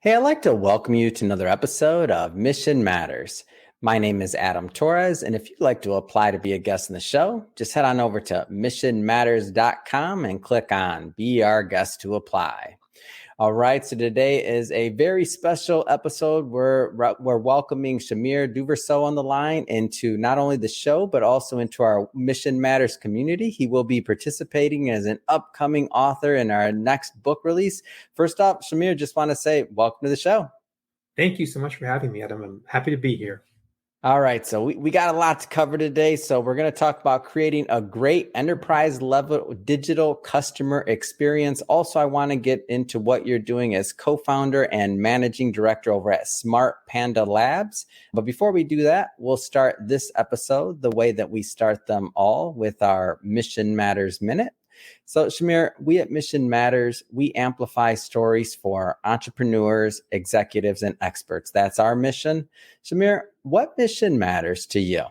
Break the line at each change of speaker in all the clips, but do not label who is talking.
Hey, I'd like to welcome you to another episode of Mission Matters. My name is Adam Torres, and if you'd like to apply to be a guest in the show, just head on over to missionmatters.com and click on Be Our Guest to Apply. All right, so today is a very special episode. We're welcoming Shamir Duverso on the line into not only the show, but also into our Mission Matters community. He will be participating as an upcoming author in our next book release. First off, Shamir, just want to say welcome to the show.
Thank you so much for having me, Adam. I'm happy to be here.
All right, so we got a lot to cover today. So we're going to talk about creating a great enterprise level digital customer experience. Also, I want to get into what you're doing as co-founder and managing director over at Smart Panda Labs. But before we do that, we'll start this episode the way that we start them all with our Mission Matters Minute. So Shamir, we at Mission Matters, we amplify stories for entrepreneurs, executives, and experts. That's our mission. Shamir, what mission matters to you?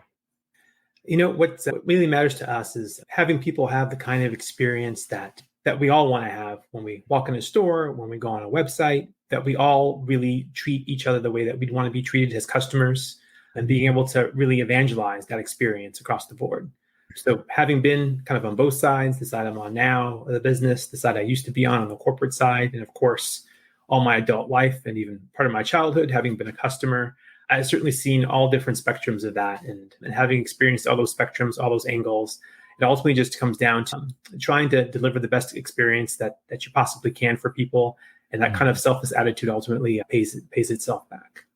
What really matters to us is having people have the kind of experience that we all want to have when we walk in a store, when we go on a website, that we all really treat each other the way that we'd want to be treated as customers, and being able to really evangelize that experience across the board. So having been kind of on both sides, the side I'm on now, the business, the side I used to be on the corporate side, and of course, all my adult life and even part of my childhood, having been a customer, I've certainly seen all different spectrums of that. And having experienced all those spectrums, all those angles, it ultimately just comes down to trying to deliver the best experience that you possibly can for people. And that kind of selfless attitude ultimately pays itself back.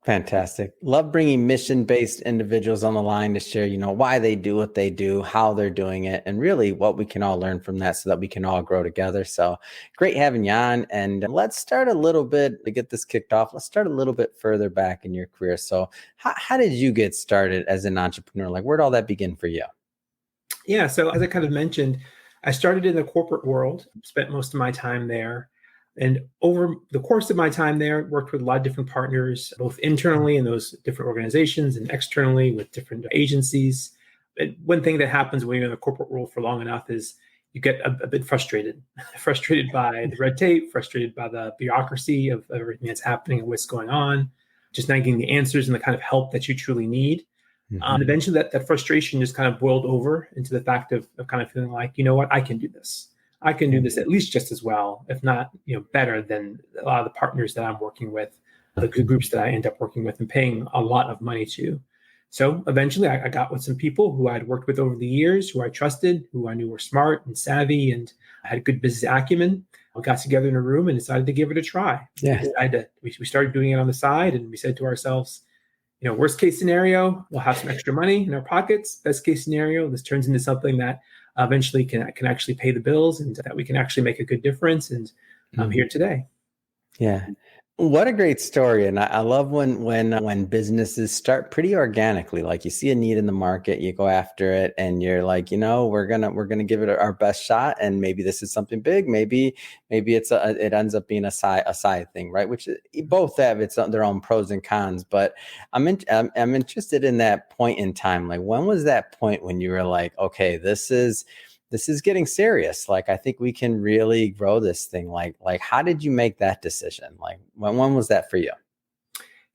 Fantastic. Love bringing mission-based individuals on the line to share, why they do what they do, how they're doing it, and really what we can all learn from that so that we can all grow together. So great having you on. And let's start a little bit to get this kicked off. Let's start a little bit further back in your career. So how did you get started as an entrepreneur? Like, where'd all that begin for you?
Yeah. So as I kind of mentioned, I started in the corporate world, spent most of my time there. And over the course of my time there, worked with a lot of different partners, both internally in those different organizations and externally with different agencies. But one thing that happens when you're in the corporate world for long enough is you get a bit frustrated by the red tape, frustrated by the bureaucracy of everything that's happening and what's going on, just not getting the answers and the kind of help that you truly need. Mm-hmm. Eventually that frustration just kind of boiled over into the fact of kind of feeling like, you know what, I can do this. I can do this at least just as well, if not, better than a lot of the partners that I'm working with, the groups that I end up working with and paying a lot of money to. So eventually I got with some people who I'd worked with over the years, who I trusted, who I knew were smart and savvy and had good business acumen. We got together in a room and decided to give it a try.
Yeah.
We started doing it on the side, and we said to ourselves, worst case scenario, we'll have some extra money in our pockets. Best case scenario, this turns into something that eventually can actually pay the bills and that we can actually make a good difference. And I'm here today.
Yeah. What a great story. And I love when businesses start pretty organically, like you see a need in the market, you go after it and you're like, we're going to give it our best shot. And maybe this is something big. Maybe it ends up being a side thing, right? Which both have their own pros and cons, but I'm interested in that point in time. Like, when was that point when you were like, okay, this is getting serious. Like, I think we can really grow this thing. Like, how did you make that decision? Like, when was that for you?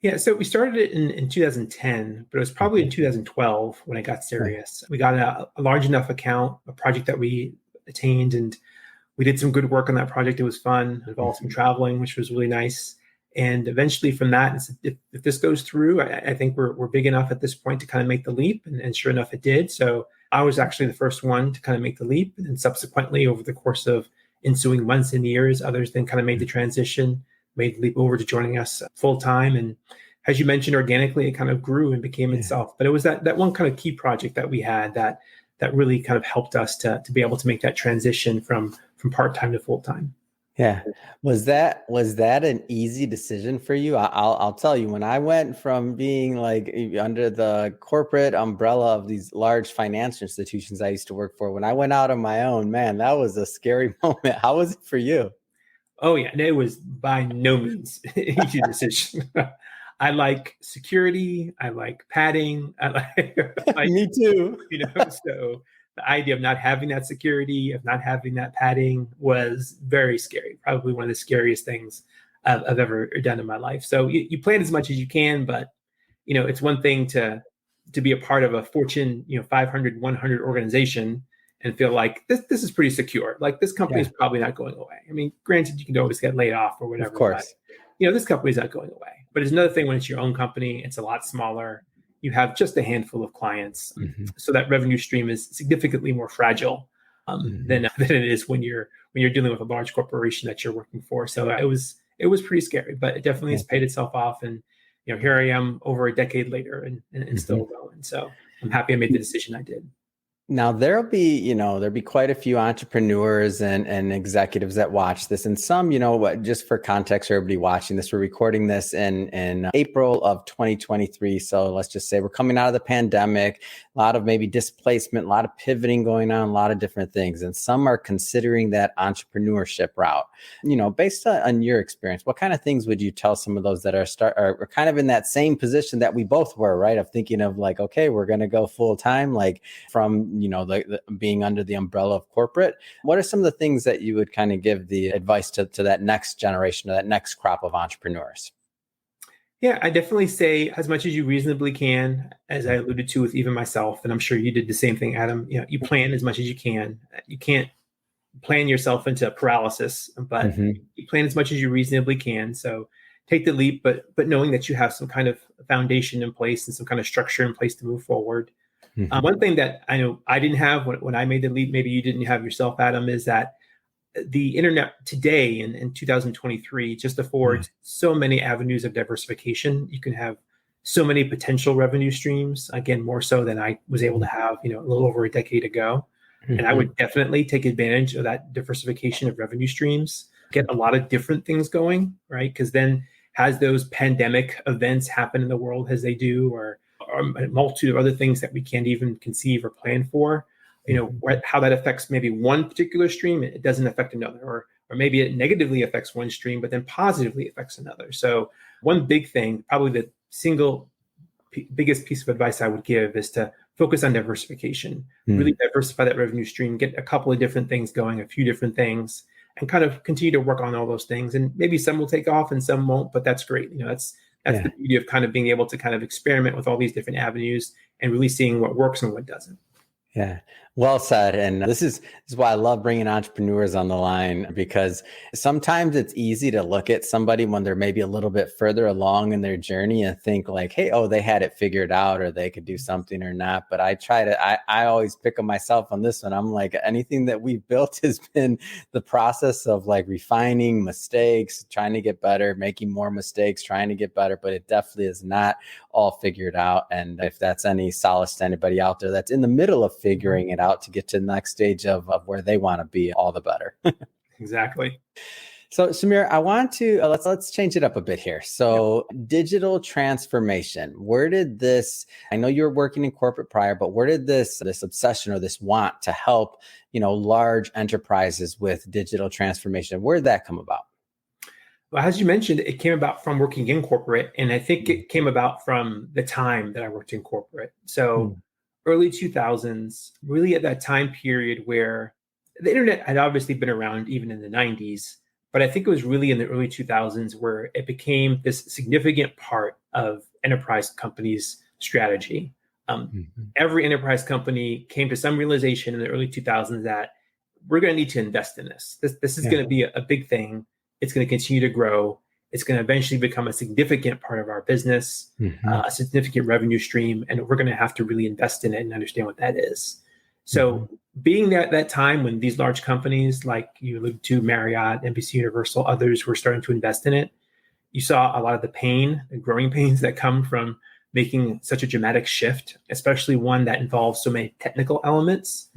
Yeah, so we started it in 2010, but it was probably in 2012 when it got serious. We got a large enough account, a project that we attained, and we did some good work on that project. It was fun. It involved some traveling, which was really nice. And eventually from that, if this goes through, I think we're big enough at this point to kind of make the leap. And sure enough, it did. So I was actually the first one to kind of make the leap. And then subsequently, over the course of ensuing months and years, others then kind of made the transition, made the leap over to joining us full time. And as you mentioned, organically, it kind of grew and became itself. But it was that one kind of key project that we had that really kind of helped us to be able to make that transition from part-time to full-time.
Yeah. Was that an easy decision for you? I'll tell you, when I went from being like under the corporate umbrella of these large financial institutions I used to work for, when I went out on my own, man, that was a scary moment. How was it for you?
Oh yeah, and it was by no means an easy decision. I like security. I like padding. I like
Me too.
So the idea of not having that security, of not having that padding was very scary. Probably one of the scariest things I've ever done in my life. So you plan as much as you can, but it's one thing to be a part of a Fortune 500, 100 organization and feel like this is pretty secure. Like this company is probably not going away. I mean, granted, you can always get laid off or whatever.
Of course.
But, this company's not going away. But it's another thing when it's your own company. It's a lot smaller. You have just a handful of clients, so that revenue stream is significantly more fragile than it is when you're dealing with a large corporation that you're working for. So it was pretty scary, but it definitely has paid itself off. And here I am over a decade later and still going. So I'm happy I made the decision I did.
Now there'll be quite a few entrepreneurs and executives that watch this, and some, just for context, for everybody watching this, we're recording this in April of 2023. So let's just say we're coming out of the pandemic, a lot of maybe displacement, a lot of pivoting going on, a lot of different things, and some are considering that entrepreneurship route. Based on your experience, what kind of things would you tell some of those that are kind of in that same position that we both were, right? Of thinking of like, okay, we're going to go full time, like from the being under the umbrella of corporate. What are some of the things that you would kind of give the advice to that next generation, or that next crop of entrepreneurs?
Yeah, I definitely say as much as you reasonably can, as I alluded to with even myself, and I'm sure you did the same thing, Adam. You plan as much as you can. You can't plan yourself into paralysis, but you plan as much as you reasonably can. So take the leap, but knowing that you have some kind of foundation in place and some kind of structure in place to move forward. One thing that I know I didn't have when I made the leap, maybe you didn't have yourself, Adam, is that the internet today in 2023 just affords so many avenues of diversification. You can have so many potential revenue streams, again, more so than I was able to have, a little over a decade ago. And I would definitely take advantage of that diversification of revenue streams, get a lot of different things going, right? Because then as those pandemic events happen in the world as they do, or a multitude of other things that we can't even conceive or plan for, how that affects maybe one particular stream, it doesn't affect another, or maybe it negatively affects one stream, but then positively affects another. So one big thing, probably the single biggest piece of advice I would give, is to focus on diversification, really diversify that revenue stream, get a couple of different things going, a few different things, and kind of continue to work on all those things. And maybe some will take off and some won't, but that's great. That's the beauty of kind of being able to kind of experiment with all these different avenues and really seeing what works and what doesn't.
Yeah, well said. And this is why I love bringing entrepreneurs on the line, because sometimes it's easy to look at somebody when they're maybe a little bit further along in their journey and think like, hey, they had it figured out, or they could do something or not. But I always pick on myself on this one. I'm like, anything that we've built has been the process of like refining mistakes, trying to get better, making more mistakes, trying to get better, but it definitely is not all figured out. And if that's any solace to anybody out there that's in the middle of figuring it out to get to the next stage of where they want to be, all the better.
Exactly.
So Samir, I want to, let's change it up a bit here. So digital transformation, where did this, I know you were working in corporate prior, but where did this obsession or this want to help, large enterprises with digital transformation, where did that come about?
Well, as you mentioned, it came about from working in corporate. And I think it came about from the time that I worked in corporate. So early 2000s, really at that time period where the internet had obviously been around even in the 90s, but I think it was really in the early 2000s where it became this significant part of enterprise companies' strategy. Every enterprise company came to some realization in the early 2000s that we're going to need to invest in this. This is going to be a big thing. It's going to continue to grow. It's going to eventually become a significant part of our business, a significant revenue stream, and we're going to have to really invest in it and understand what that is. So being that time when these large companies like you alluded to, Marriott, NBC Universal, others were starting to invest in it, you saw a lot of the pain, the growing pains that come from making such a dramatic shift, especially one that involves so many technical elements,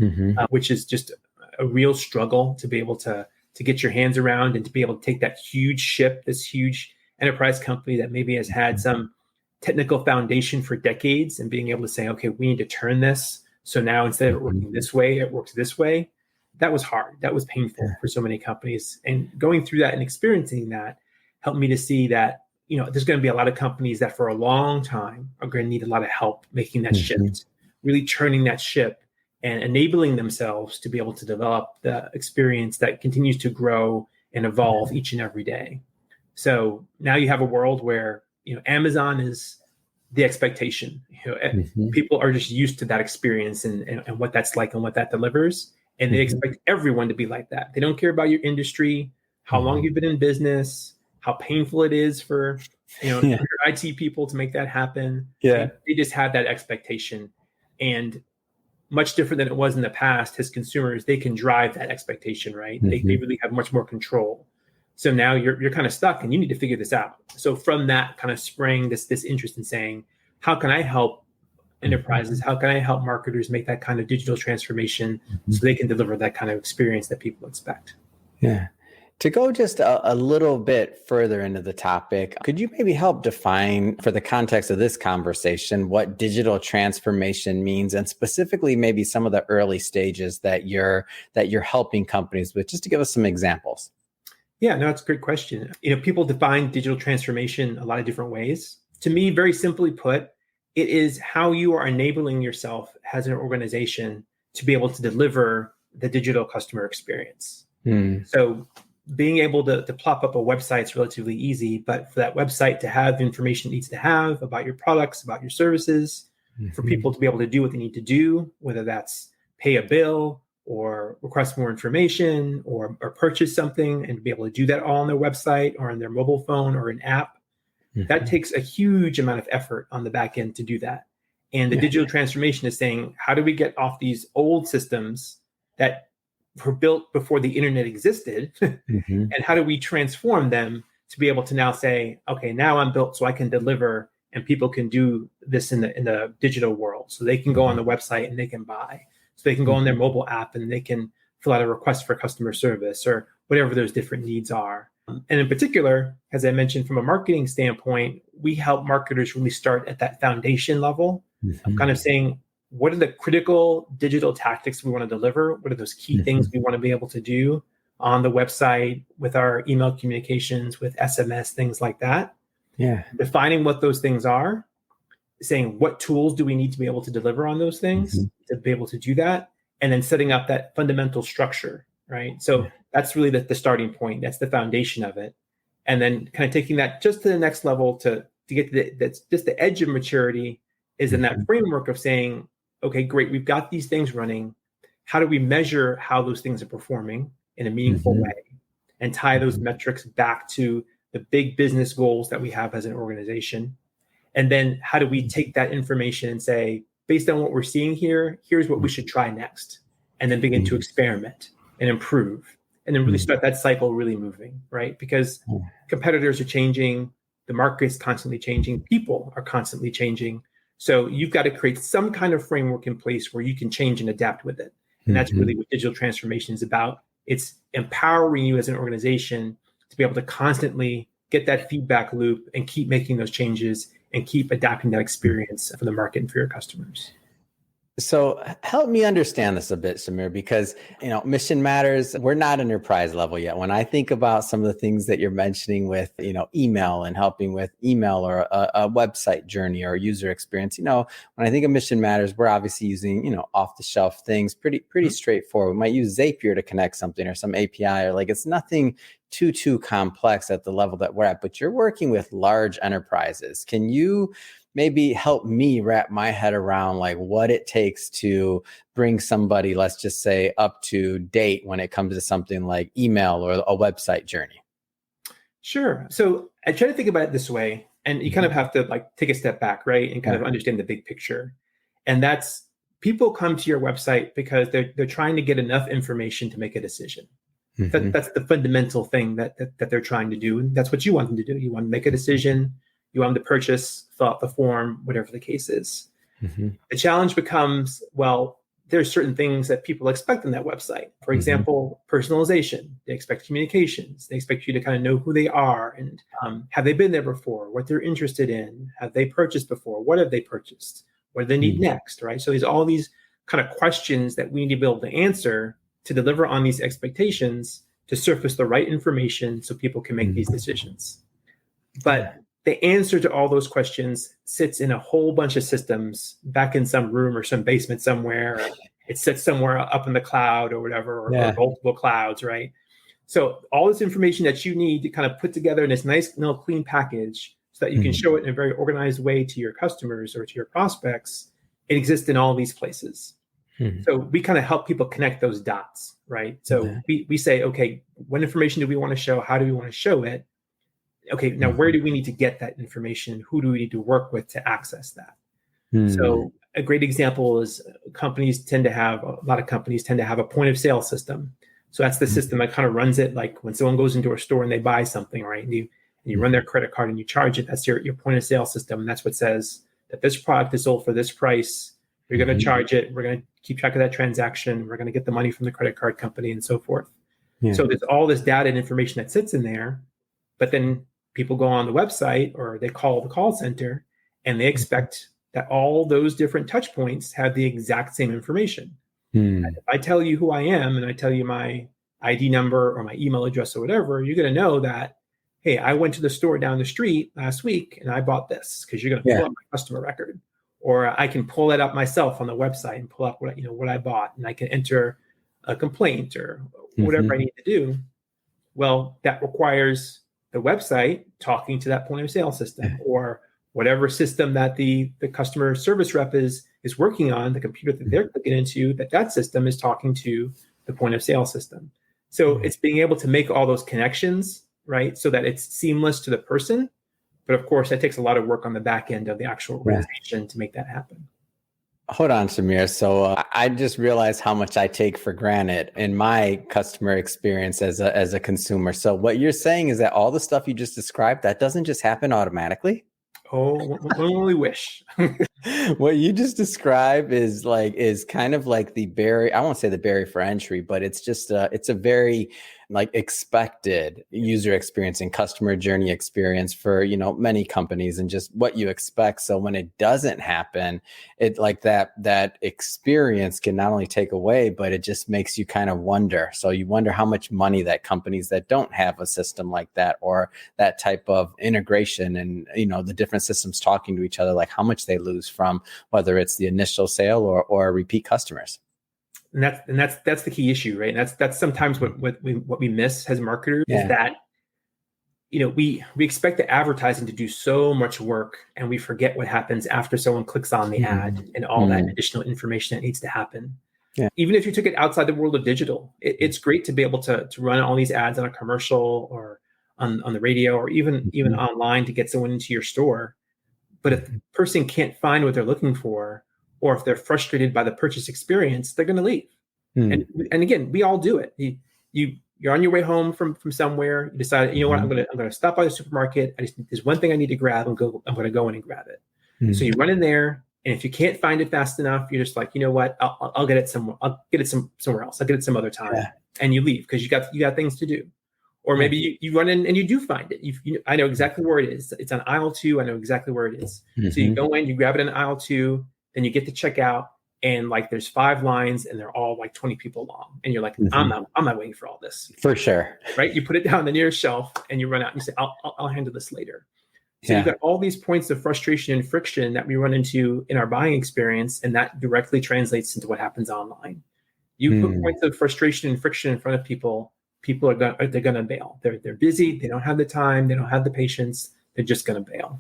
which is just a real struggle to be able to get your hands around and to be able to take that huge ship, this huge enterprise company that maybe has had some technical foundation for decades, and being able to say, okay, we need to turn this. So now instead of it working this way, it works this way. That was hard. That was painful for so many companies. And going through that and experiencing that helped me to see that, there's going to be a lot of companies that for a long time are going to need a lot of help making that shift, really turning that ship and enabling themselves to be able to develop the experience that continues to grow and evolve each and every day. So now you have a world where, Amazon is the expectation. People are just used to that experience and what that's like and what that delivers. And they expect everyone to be like that. They don't care about your industry, how long you've been in business, how painful it is for, your IT people to make that happen.
Yeah.
They just have that expectation. And much different than it was in the past, as consumers, they can drive that expectation, right? They really have much more control. So now you're kind of stuck and you need to figure this out. So from that kind of sprang this interest in saying, how can I help enterprises? How can I help marketers make that kind of digital transformation so they can deliver that kind of experience that people expect?
Yeah. To go just a little bit further into the topic, could you maybe help define, for the context of this conversation, what digital transformation means, and specifically maybe some of the early stages that you're helping companies with, just to give us some examples?
Yeah, no, it's a great question. People define digital transformation a lot of different ways. To me, very simply put, it is how you are enabling yourself as an organization to be able to deliver the digital customer experience. So being able to plop up a website is relatively easy, but for that website to have the information it needs to have about your products, about your services, for people to be able to do what they need to do, whether that's pay a bill or request more information or purchase something, and to be able to do that all on their website or on their mobile phone or an app, that takes a huge amount of effort on the back end to do that. And the digital transformation is saying, how do we get off these old systems that were built before the internet existed, and how do we transform them to be able to now say, okay, now I'm built so I can deliver, and people can do this in the digital world. So they can go on the website and they can buy. So they can go on their mobile app and they can fill out a request for customer service or whatever those different needs are. And in particular, as I mentioned, from a marketing standpoint, we help marketers really start at that foundation level of kind of saying, what are the critical digital tactics we want to deliver? What are those key things we want to be able to do on the website, with our email communications, with SMS, things like that?
Yeah.
Defining what those things are, saying what tools do we need to be able to deliver on those things to be able to do that, and then setting up that fundamental structure, right? So that's really the starting point. That's the foundation of it. And then kind of taking that just to the next level to get to that's just the edge of maturity is in that framework of saying, okay, great, we've got these things running. How do we measure how those things are performing in a meaningful way and tie those metrics back to the big business goals that we have as an organization? And then how do we take that information and say, based on what we're seeing here, here's what we should try next, and then begin to experiment and improve, and then really start that cycle really moving, right? Because competitors are changing, the market's constantly changing, people are constantly changing. So you've got to create some kind of framework in place where you can change and adapt with it. And that's really what digital transformation is about. It's empowering you as an organization to be able to constantly get that feedback loop and keep making those changes and keep adapting that experience for the market and for your customers.
So help me understand this a bit, Samir, because, mission matters. We're not enterprise level yet. When I think about some of the things that you're mentioning with, email and helping with email or a website journey or user experience, when I think of mission matters, we're obviously using, off the shelf things, pretty straightforward. We might use Zapier to connect something or some API, or it's nothing too complex at the level that we're at, but you're working with large enterprises. Can you maybe help me wrap my head around what it takes to bring somebody, let's just say, up to date when it comes to something like email or a website journey?
Sure. So I try to think about it this way, and you kind of have to take a step back, right? And kind of understand the big picture. And that's, people come to your website because they're trying to get enough information to make a decision. That's the fundamental thing that they're trying to do. And that's what you want them to do. You want to make a decision. You want them to purchase, fill out the form, whatever the case is. The challenge becomes, well, there's certain things that people expect in that website. For example, personalization. They expect communications. They expect you to kind of know who they are and have they been there before, what they're interested in, have they purchased before, what have they purchased, what do they need next, right? So there's all these kind of questions that we need to be able to answer to deliver on these expectations, to surface the right information so people can make these decisions. But the answer to all those questions sits in a whole bunch of systems back in some room or some basement somewhere. It sits somewhere up in the cloud or whatever, or multiple clouds, right? So all this information that you need to kind of put together in this nice, little clean package so that you can show it in a very organized way to your customers or to your prospects, it exists in all these places. So we kind of help people connect those dots, right? So we say, okay, what information do we want to show? How do we want to show it? Okay, now where do we need to get that information? Who do we need to work with to access that? So a great example is a lot of companies tend to have a point of sale system. So that's the system that kind of runs it. Like when someone goes into a store and they buy something, right? And you run their credit card and you charge it. That's your point of sale system. And that's what says that this product is sold for this price. You're going to charge it. We're going to keep track of that transaction. We're going to get the money from the credit card company and so forth. So there's all this data and information that sits in there, but then people go on the website or they call the call center and they expect that all those different touch points have the exact same information. If I tell you who I am and I tell you my ID number or my email address or whatever, you're going to know that, hey, I went to the store down the street last week and I bought this, because you're going to pull up my customer record. Or I can pull it up myself on the website and pull up what I bought, and I can enter a complaint or whatever I need to do. Well, that requires the website talking to that point of sale system or whatever system that the customer service rep is working on, the computer that they're clicking into, that system is talking to the point of sale system. So it's being able to make all those connections, right? So that it's seamless to the person. But of course, that takes a lot of work on the back end of the actual organization to make that happen.
Hold on, Samir. So I just realized how much I take for granted in my customer experience as a consumer. So what you're saying is that all the stuff you just described, that doesn't just happen automatically?
Oh, one only wish.
What you just described is kind of like the barrier. I won't say the barrier for entry, but it's just it's a very expected user experience and customer journey experience for many companies, and just what you expect. So when it doesn't happen, it that experience can not only take away, but it just makes you kind of wonder. So you wonder how much money that companies that don't have a system like that or that type of integration and the different systems talking to each other, like how much they lose from whether it's the initial sale or repeat customers.
And that's the key issue, right? And that's sometimes what we miss as marketers is that we expect the advertising to do so much work, and we forget what happens after someone clicks on the ad and all that additional information that needs to happen. Yeah. Even if you took it outside the world of digital, it's great to be able to run all these ads on a commercial or on the radio or even online to get someone into your store. But if the person can't find what they're looking for, or if they're frustrated by the purchase experience, they're going to leave. And again, we all do it. You're on your way home from somewhere. You decide, what, I'm going to stop by the supermarket. There's one thing I need to grab. I'm going to go in and grab it. So you run in there, and if you can't find it fast enough, you're just like, you know what? I'll get it somewhere. I'll get it somewhere else. I'll get it some other time. And you leave because you got things to do. Or maybe you run in and you do find it. I know exactly where it is. It's on aisle 2. I know exactly where it is. So you go in, you grab it in aisle 2. Then you get to check out, and there's 5 lines and they're all 20 people long. And you're like, I'm not waiting for all this.
For sure.
Right? You put it down the nearest shelf and you run out and you say, I'll handle this later. So you've got all these points of frustration and friction that we run into in our buying experience, and that directly translates into what happens online. You put points of frustration and friction in front of people are gonna bail. They're busy, they don't have the time, they don't have the patience, they're just gonna bail.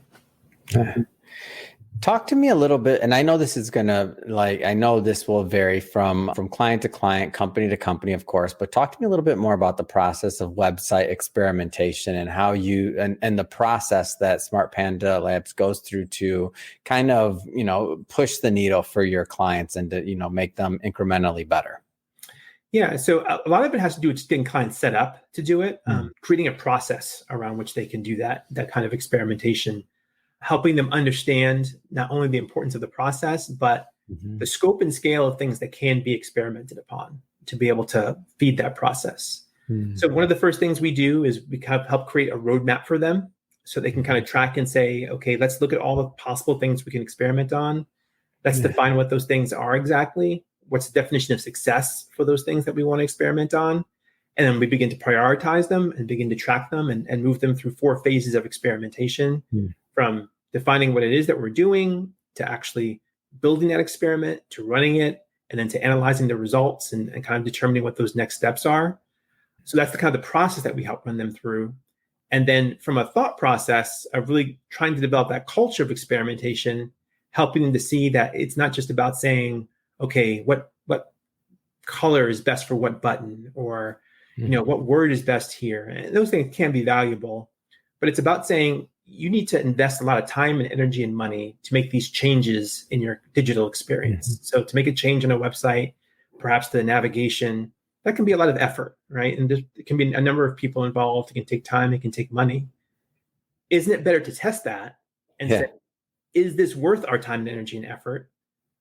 Talk to me a little bit, and I know this is I know this will vary from client to client, company to company, of course, but talk to me a little bit more about the process of website experimentation and how you, and the process that Smart Panda Labs goes through to kind of, push the needle for your clients and to, make them incrementally better.
Yeah, so a lot of it has to do with just getting clients set up to do it, creating a process around which they can do that kind of experimentation, helping them understand not only the importance of the process, but the scope and scale of things that can be experimented upon to be able to feed that process. So one of the first things we do is we kind of help create a roadmap for them so they can kind of track and say, okay, let's look at all the possible things we can experiment on. Let's define what those things are exactly. What's the definition of success for those things that we want to experiment on? And then we begin to prioritize them and begin to track them and move them through 4 phases of experimentation, from defining what it is that we're doing, to actually building that experiment, to running it, and then to analyzing the results and kind of determining what those next steps are. So that's the kind of the process that we help run them through. And then from a thought process of really trying to develop that culture of experimentation, helping them to see that it's not just about saying, okay, what color is best for what button, or what word is best here. And those things can be valuable, but it's about saying you need to invest a lot of time and energy and money to make these changes in your digital experience. So to make a change on a website, perhaps the navigation, that can be a lot of effort, right? And there can be a number of people involved. It can take time, it can take money. Isn't it better to test that and say, is this worth our time and energy and effort,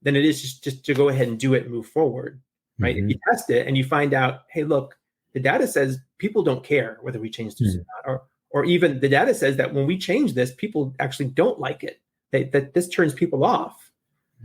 than it is just to go ahead and do it and move forward, right? If you test it and you find out, hey, look, the data says people don't care whether we change this or not, or even the data says that when we change this, people actually don't like it, that this turns people off.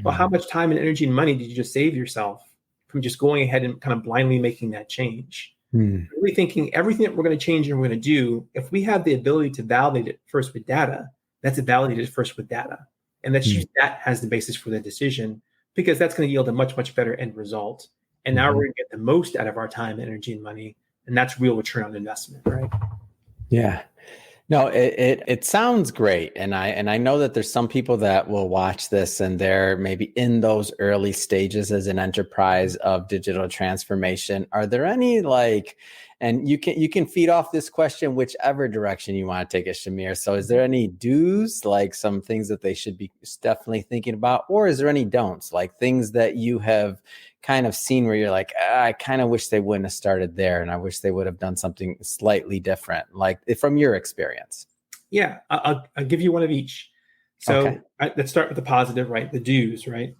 Well, how much time and energy and money did you just save yourself from just going ahead and kind of blindly making that change? Really thinking everything that we're going to change and we're going to do, if we have the ability to validate it first with data, let's validate it first with data. And let's use that as the basis for the decision, because that's going to yield a much, much better end result. And now we're going to get the most out of our time, energy, and money. And that's real return on investment, right?
Yeah. No, it sounds great. And I know that there's some people that will watch this and they're maybe in those early stages as an enterprise of digital transformation. Are there any and you can feed off this question whichever direction you want to take it, Shamir. So is there any do's, like some things that they should be definitely thinking about? Or is there any don'ts, like things that you have kind of seen where you're like, I kind of wish they wouldn't have started there, and I wish they would have done something slightly different, like from your experience?
Yeah, I'll give you one of each. So let's start with the positive, right? The do's, right?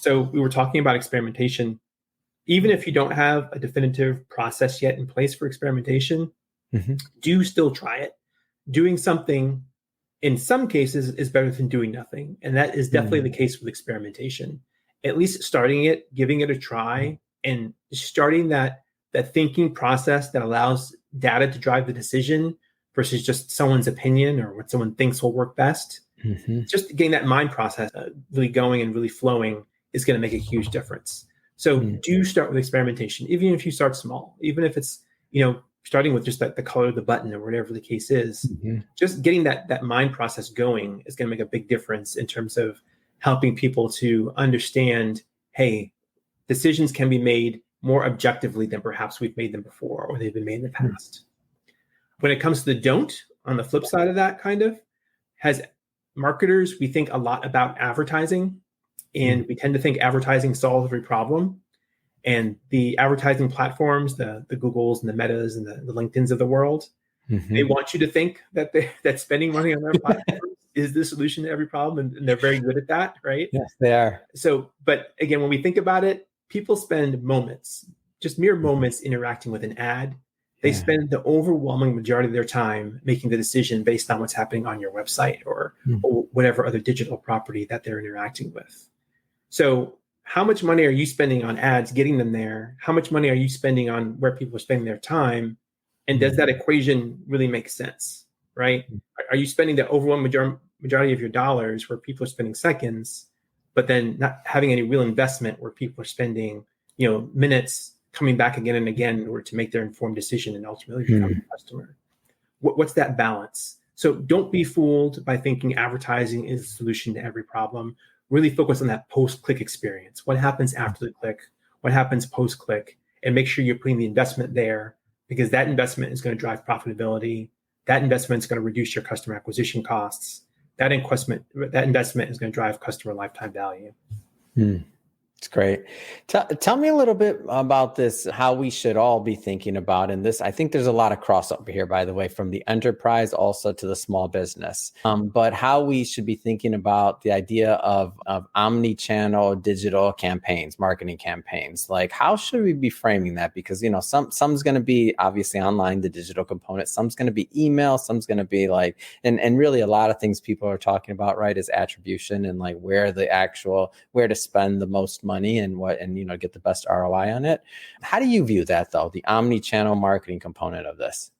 So we were talking about experimentation. Even if you don't have a definitive process yet in place for experimentation, do still try it. Doing something in some cases is better than doing nothing. And that is definitely the case with experimentation. At least starting it, giving it a try, and starting that thinking process that allows data to drive the decision versus just someone's opinion or what someone thinks will work best. Just getting that mind process really going and really flowing is going to make a huge difference. So do start with experimentation, even if you start small, even if it's, starting with just the color of the button or whatever the case is. Just getting that mind process going is going to make a big difference in terms of helping people to understand, hey, decisions can be made more objectively than perhaps we've made them before or they've been made in the past. When it comes to the don't, on the flip side of that, kind of, as marketers, we think a lot about advertising, and we tend to think advertising solves every problem. And the advertising platforms, the Googles and the Metas and the LinkedIns of the world, they want you to think that that spending money on their platforms is the solution to every problem, and they're very good at that, right?
Yes, they are.
So, but again, when we think about it, people spend moments, just mere moments, interacting with an ad. They spend the overwhelming majority of their time making the decision based on what's happening on your website or whatever other digital property that they're interacting with. So how much money are you spending on ads, getting them there? How much money are you spending on where people are spending their time? And does that equation really make sense, right? Are you spending the overwhelming majority of your dollars where people are spending seconds, but then not having any real investment where people are spending, minutes coming back again and again in order to make their informed decision and ultimately become a customer? What's that balance? So don't be fooled by thinking advertising is the solution to every problem. Really focus on that post-click experience. What happens after the click? What happens post-click? And make sure you're putting the investment there, because that investment is going to drive profitability. That investment is going to reduce your customer acquisition costs. That investment is going to drive customer lifetime value.
It's great. Tell me a little bit about this, how we should all be thinking about in this. I think there's a lot of crossover here, by the way, from the enterprise also to the small business. But how we should be thinking about the idea of omni-channel digital campaigns, marketing campaigns. Like, how should we be framing that? Because, some's going to be obviously online, the digital component. Some's going to be email. Some's going to be and really a lot of things people are talking about, right, is attribution and like where to spend the most money and get the best ROI on it. How do you view that, though, the omni-channel marketing component of this?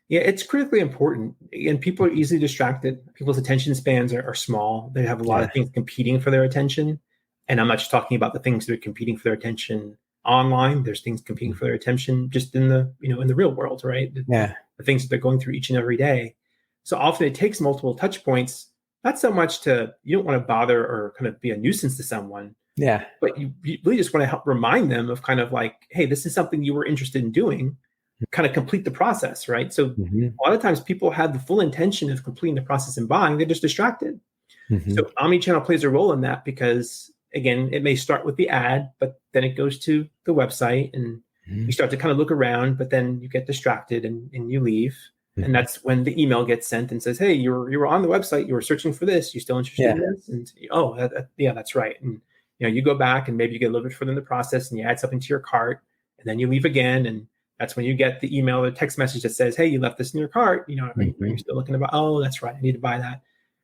Yeah, it's critically important. And people are easily distracted. People's attention spans are small. They have a lot of things competing for their attention. And I'm not just talking about the things that are competing for their attention online. There's things competing for their attention just in the, in the real world, right?
Yeah.
The things that they're going through each and every day. So often it takes multiple touch points, not so much you don't want to bother or kind of be a nuisance to someone.
Yeah.
But you really just want to help remind them of kind of like, hey, this is something you were interested in doing, kind of complete the process, right? So a lot of times people have the full intention of completing the process and buying, they're just distracted. So omnichannel plays a role in that because, again, it may start with the ad, but then it goes to the website and you start to kind of look around, but then you get distracted and you leave. And that's when the email gets sent and says, hey, you were on the website, you were searching for this, you still interested in this? And yeah, that's right. And you go back and maybe you get a little bit further in the process and you add something to your cart and then you leave again. And that's when you get the email or text message that says, hey, you left this in your cart. You're still looking about, oh, that's right, I need to buy that.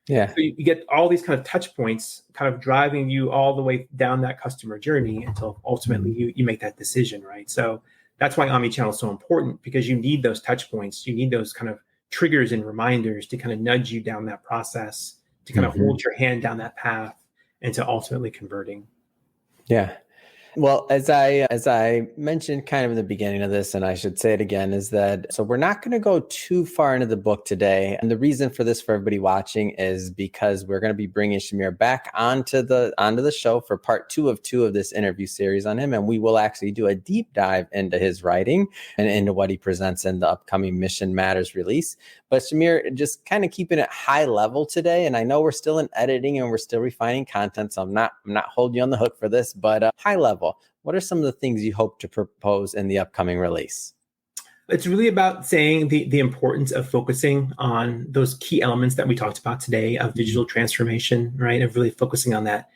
Yeah.
So you get all these kind of touch points kind of driving you all the way down that customer journey until ultimately you make that decision, right? So that's why omnichannel is so important, because you need those touch points. You need those kind of triggers and reminders to kind of nudge you down that process, to kind of hold your hand down that path into ultimately converting.
Yeah. Well, as I mentioned kind of in the beginning of this, and I should say it again, is that so we're not going to go too far into the book today. And the reason for this for everybody watching is because we're going to be bringing Shamir back onto the show for part 2 of this interview series on him. And we will actually do a deep dive into his writing and into what he presents in the upcoming Mission Matters release. But Shamir, just kind of keeping it high level today. And I know we're still in editing and we're still refining content, so I'm not holding you on the hook for this, but high level. What are some of the things you hope to propose in the upcoming release?
It's really about saying the importance of focusing on those key elements that we talked about today of digital transformation, right? Of really focusing on that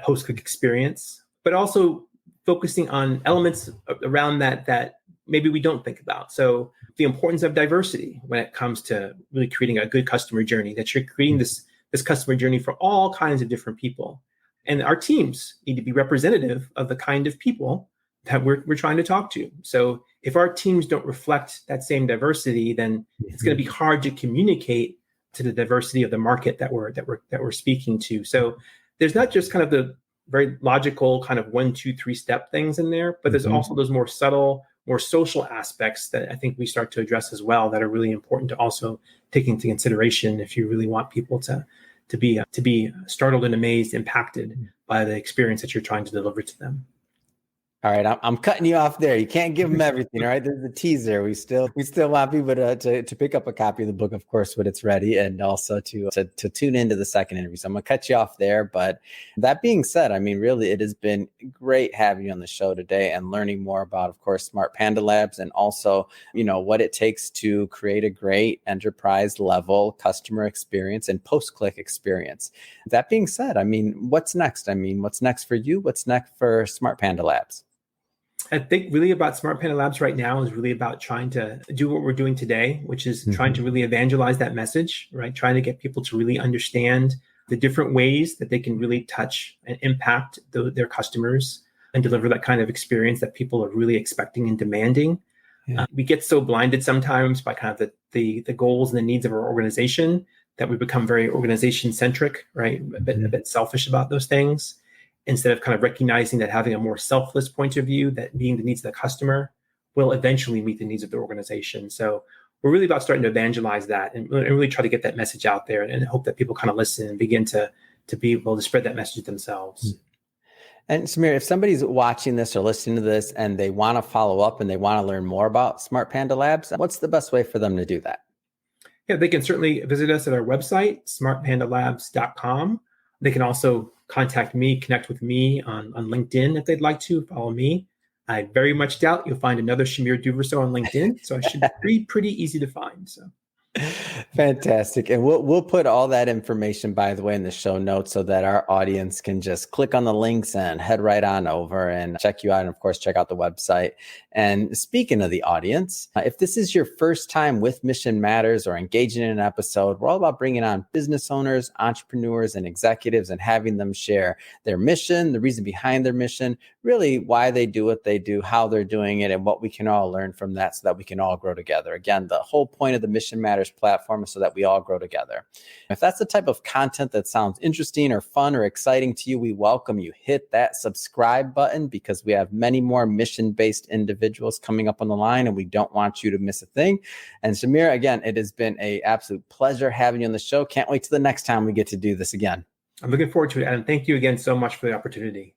post-click experience, but also focusing on elements around that maybe we don't think about. So the importance of diversity when it comes to really creating a good customer journey, that you're creating this customer journey for all kinds of different people. And our teams need to be representative of the kind of people that we're trying to talk to. So if our teams don't reflect that same diversity, then it's going to be hard to communicate to the diversity of the market that we're speaking to. So there's not just kind of the very logical kind of 1, 2, 3 step things in there, but there's also those more subtle, more social aspects that I think we start to address as well that are really important to also take into consideration if you really want people to be startled and amazed, impacted by the experience that you're trying to deliver to them.
All right, I'm cutting you off there. You can't give them everything, all right? There's the teaser. We still want people to pick up a copy of the book, of course, when it's ready, and also to tune into the second interview. So I'm gonna cut you off there. But that being said, I mean, really, it has been great having you on the show today and learning more about, of course, Smart Panda Labs, and also, what it takes to create a great enterprise level customer experience and post-click experience. That being said, I mean, what's next? I mean, what's next for you? What's next for Smart Panda Labs?
I think really about Smart Panda Labs right now is really about trying to do what we're doing today, which is trying to really evangelize that message, right? Trying to get people to really understand the different ways that they can really touch and impact their customers and deliver that kind of experience that people are really expecting and demanding. Yeah. We get so blinded sometimes by kind of the goals and the needs of our organization that we become very organization centric, right? A bit selfish about those things, instead of kind of recognizing that having a more selfless point of view, that meeting the needs of the customer will eventually meet the needs of the organization. So we're really about starting to evangelize that and really try to get that message out there and hope that people kind of listen and begin to be able to spread that message themselves.
And Shamir, if somebody's watching this or listening to this and they want to follow up and they want to learn more about Smart Panda Labs, what's the best way for them to do that?
Yeah, they can certainly visit us at our website, smartpandalabs.com. They can also contact me, connect with me on LinkedIn if they'd like to, follow me. I very much doubt you'll find another Shamir Duverso on LinkedIn, so I should be pretty easy to find. So
fantastic. And we'll put all that information, by the way, in the show notes so that our audience can just click on the links and head right on over and check you out. And of course, check out the website And speaking of the audience, if this is your first time with Mission Matters or engaging in an episode, we're all about bringing on business owners, entrepreneurs, and executives and having them share their mission, the reason behind their mission, really why they do what they do, how they're doing it, and what we can all learn from that so that we can all grow together. Again, the whole point of the Mission Matters platform is so that we all grow together. If that's the type of content that sounds interesting or fun or exciting to you, we welcome you. Hit that subscribe button because we have many more mission-based individuals coming up on the line and we don't want you to miss a thing. And Samir, again, it has been an absolute pleasure having you on the show. Can't wait till the next time we get to do this again.
I'm looking forward to it. And thank you again so much for the opportunity.